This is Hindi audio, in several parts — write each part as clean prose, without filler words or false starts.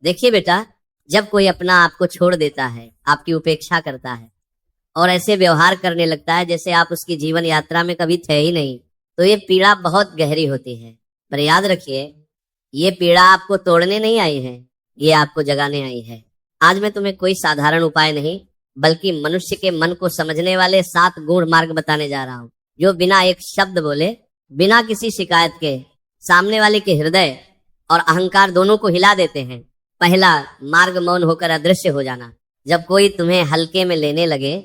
देखिए बेटा, जब कोई अपना आपको छोड़ देता है, आपकी उपेक्षा करता है और ऐसे व्यवहार करने लगता है जैसे आप उसकी जीवन यात्रा में कभी थे ही नहीं, तो ये पीड़ा बहुत गहरी होती है। पर याद रखिए, ये पीड़ा आपको तोड़ने नहीं आई है, ये आपको जगाने आई है। आज मैं तुम्हें कोई साधारण उपाय नहीं, बल्कि मनुष्य के मन को समझने वाले 7 गूढ़ मार्ग बताने जा रहा हूँ, जो बिना एक शब्द बोले, बिना किसी शिकायत के, सामने वाले के हृदय और अहंकार दोनों को हिला देते हैं। पहला मार्ग, मौन होकर अदृश्य हो जाना। जब कोई तुम्हें हल्के में लेने लगे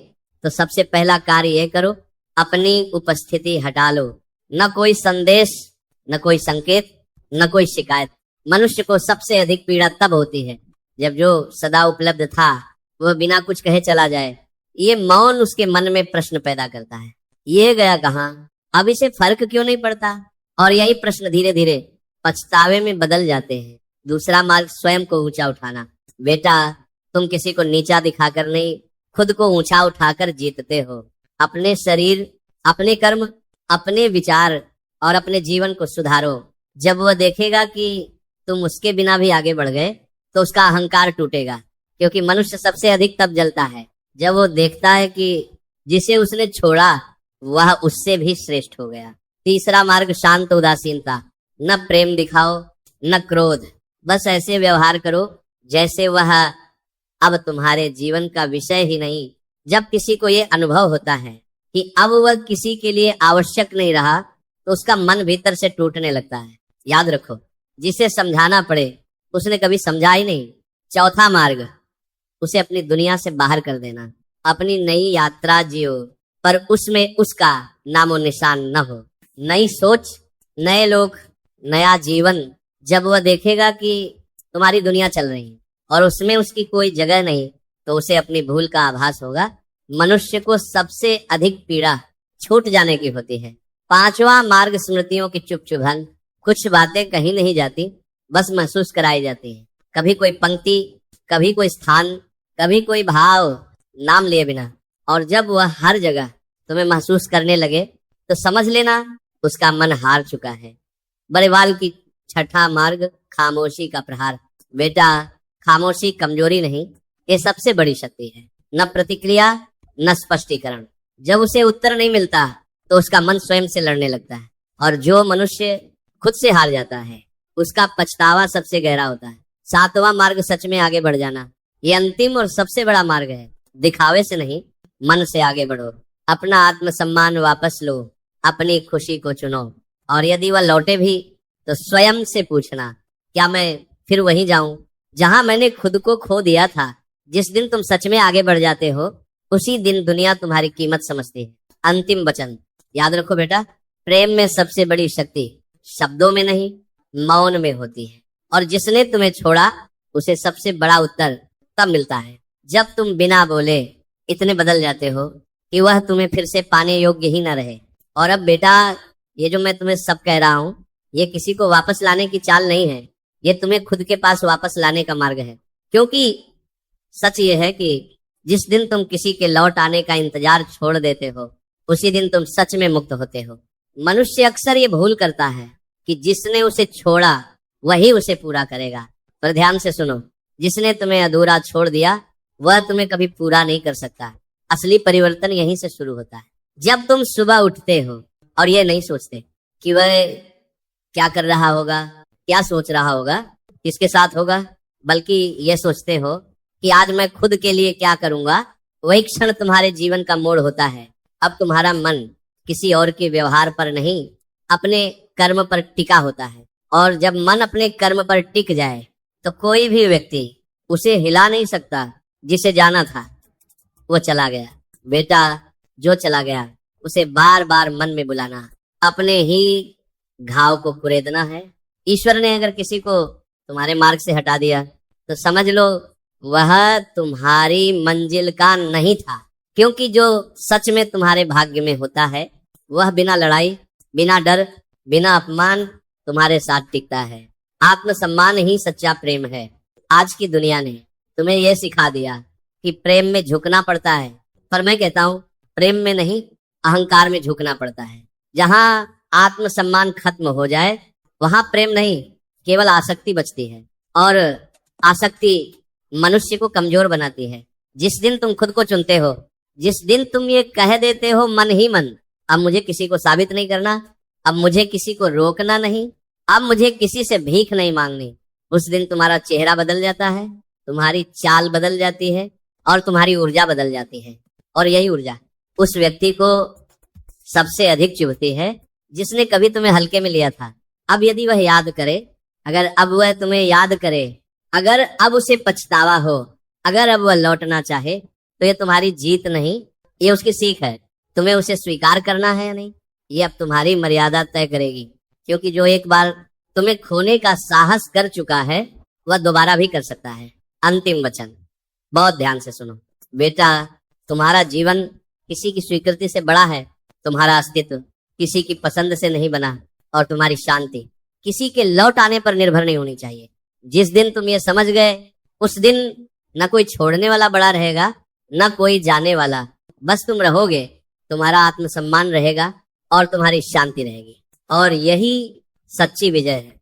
तो सबसे पहला कार्य यह करो, अपनी उपस्थिति हटा लो। न कोई संदेश, न कोई संकेत, न कोई शिकायत। मनुष्य को सबसे अधिक पीड़ा तब होती है जब जो सदा उपलब्ध था वह बिना कुछ कहे चला जाए। ये मौन उसके मन में प्रश्न पैदा करता है, ये गया कहाँ, अब इसे फर्क क्यों नहीं पड़ता। और यही प्रश्न धीरे धीरे पछतावे में बदल जाते हैं। दूसरा मार्ग, स्वयं को ऊंचा उठाना। बेटा, तुम किसी को नीचा दिखाकर नहीं, खुद को ऊंचा उठाकर जीतते हो। अपने शरीर, अपने कर्म, अपने विचार और अपने जीवन को सुधारो। जब वह देखेगा कि तुम उसके बिना भी आगे बढ़ गए तो उसका अहंकार टूटेगा, क्योंकि मनुष्य सबसे अधिक तब जलता है जब वो देखता है कि जिसे उसने छोड़ा वह उससे भी श्रेष्ठ हो गया। तीसरा मार्ग, शांत उदासीनता। न प्रेम दिखाओ, न क्रोध, बस ऐसे व्यवहार करो जैसे वह अब तुम्हारे जीवन का विषय ही नहीं। जब किसी को ये अनुभव होता है कि अब वह किसी के लिए आवश्यक नहीं रहा, तो उसका मन भीतर से टूटने लगता है। याद रखो, जिसे समझाना पड़े उसने कभी समझा ही नहीं। चौथा मार्ग, उसे अपनी दुनिया से बाहर कर देना। अपनी नई यात्रा जियो, पर उसमें उसका नामो निशान न हो। नई सोच, नए लोग, नया जीवन। जब वह देखेगा कि तुम्हारी दुनिया चल रही है और उसमें उसकी कोई जगह नहीं, तो उसे अपनी भूल का आभास होगा। मनुष्य को सबसे अधिक पीड़ा छूट जाने की होती है। पांचवा मार्ग, स्मृतियों की चुप चुभन। कुछ बातें कहीं नहीं जाती, बस महसूस कराई जाती है। कभी कोई पंक्ति, कभी कोई स्थान, कभी कोई भाव, नाम लिए बिना। और जब वह हर जगह तुम्हें महसूस करने लगे तो समझ लेना उसका मन हार चुका है। बड़ेवाल की छठा मार्ग, खामोशी का प्रहार। बेटा, खामोशी कमजोरी नहीं, ये सबसे बड़ी शक्ति है। न प्रतिक्रिया, न स्पष्टीकरण। जब उसे उत्तर नहीं मिलता तो उसका मन स्वयं से लड़ने लगता है, और जो मनुष्य खुद से हार जाता है उसका पछतावा सबसे गहरा होता है। सातवां मार्ग, सच में आगे बढ़ जाना। ये अंतिम और सबसे बड़ा मार्ग है। दिखावे से नहीं, मन से आगे बढ़ो। अपना आत्मसम्मान वापस लो, अपनी खुशी को चुनो, और यदि वह लौटे भी तो स्वयं से पूछना, क्या मैं फिर वहीं जाऊं जहां मैंने खुद को खो दिया था। जिस दिन तुम सच में आगे बढ़ जाते हो, उसी दिन दुनिया तुम्हारी कीमत समझती है। अंतिम वचन याद रखो बेटा, प्रेम में सबसे बड़ी शक्ति शब्दों में नहीं, मौन में होती है। और जिसने तुम्हें छोड़ा उसे सबसे बड़ा उत्तर तब मिलता है जब तुम बिना बोले इतने बदल जाते हो कि वह तुम्हें फिर से पाने योग्य ही न रहे। और अब बेटा, ये जो मैं तुम्हें सब कह रहा हूँ, ये किसी को वापस लाने की चाल नहीं है, ये तुम्हें खुद के पास वापस लाने का मार्ग है। क्योंकि सच ये है कि जिस दिन तुम किसी के लौट आने का इंतजार छोड़ देते हो, उसी दिन तुम सच में मुक्त होते हो। मनुष्य अक्सर ये भूल करता है कि जिसने उसे छोड़ा वही उसे पूरा करेगा। पर ध्यान से सुनो, जिसने तुम्हें अधूरा छोड़ दिया वह तुम्हें कभी पूरा नहीं कर सकता। असली परिवर्तन यहीं से शुरू होता है। जब तुम सुबह उठते हो और ये नहीं सोचते कि वह क्या कर रहा होगा, क्या सोच रहा होगा, किसके साथ होगा, बल्कि ये सोचते हो कि आज मैं खुद के लिए क्या करूंगा, वही क्षण तुम्हारे जीवन का मोड़ होता है। अब तुम्हारा मन किसी और के व्यवहार पर नहीं, अपने कर्म पर टिका होता है। और जब मन अपने कर्म पर टिक जाए तो कोई भी व्यक्ति उसे हिला नहीं सकता। जिसे जाना था वो चला गया। बेटा, जो चला गया उसे बार बार मन में बुलाना, अपने ही घाव को कुरेदना है। ईश्वर ने अगर किसी को तुम्हारे मार्ग से हटा दिया तो समझ लो वह तुम्हारी मंजिल का नहीं था। क्योंकि जो सच में तुम्हारे भाग्य में होता है वह बिना लड़ाई, बिना डर, बिना अपमान तुम्हारे साथ टिकता है। आत्मसम्मान ही सच्चा प्रेम है। आज की दुनिया ने तुम्हें यह सिखा दिया कि प्रेम में झुकना पड़ता है, पर मैं कहता हूँ प्रेम में नहीं, अहंकार में झुकना पड़ता है। जहां आत्मसम्मान खत्म हो जाए वहां प्रेम नहीं, केवल आसक्ति बचती है। और आसक्ति मनुष्य को कमजोर बनाती है। जिस दिन तुम खुद को चुनते हो, जिस दिन तुम ये कह देते हो मन ही मन, अब मुझे किसी को साबित नहीं करना, अब मुझे किसी को रोकना नहीं, अब मुझे किसी से भीख नहीं मांगनी, उस दिन तुम्हारा चेहरा बदल जाता है, तुम्हारी चाल बदल जाती है और तुम्हारी ऊर्जा बदल जाती है। और यही ऊर्जा उस व्यक्ति को सबसे अधिक चुभती है जिसने कभी तुम्हें हल्के में लिया था। अब यदि वह याद करे, अगर अब वह तुम्हें याद करे, अगर अब उसे पछतावा हो, अगर अब वह लौटना चाहे, तो ये तुम्हारी जीत नहीं, ये उसकी सीख है। तुम्हें उसे स्वीकार करना है या नहीं, ये अब तुम्हारी मर्यादा तय करेगी। क्योंकि जो एक बार तुम्हें खोने का साहस कर चुका है, वह दोबारा भी कर सकता है। अंतिम वचन बहुत ध्यान से सुनो बेटा, तुम्हारा जीवन किसी की स्वीकृति से बड़ा है, तुम्हारा अस्तित्व किसी की पसंद से नहीं बना, और तुम्हारी शांति किसी के लौट आने पर निर्भर नहीं होनी चाहिए। जिस दिन तुम ये समझ गए, उस दिन न कोई छोड़ने वाला बड़ा रहेगा, न कोई जाने वाला, बस तुम रहोगे, तुम्हारा आत्मसम्मान रहेगा और तुम्हारी शांति रहेगी। और यही सच्ची विजय है।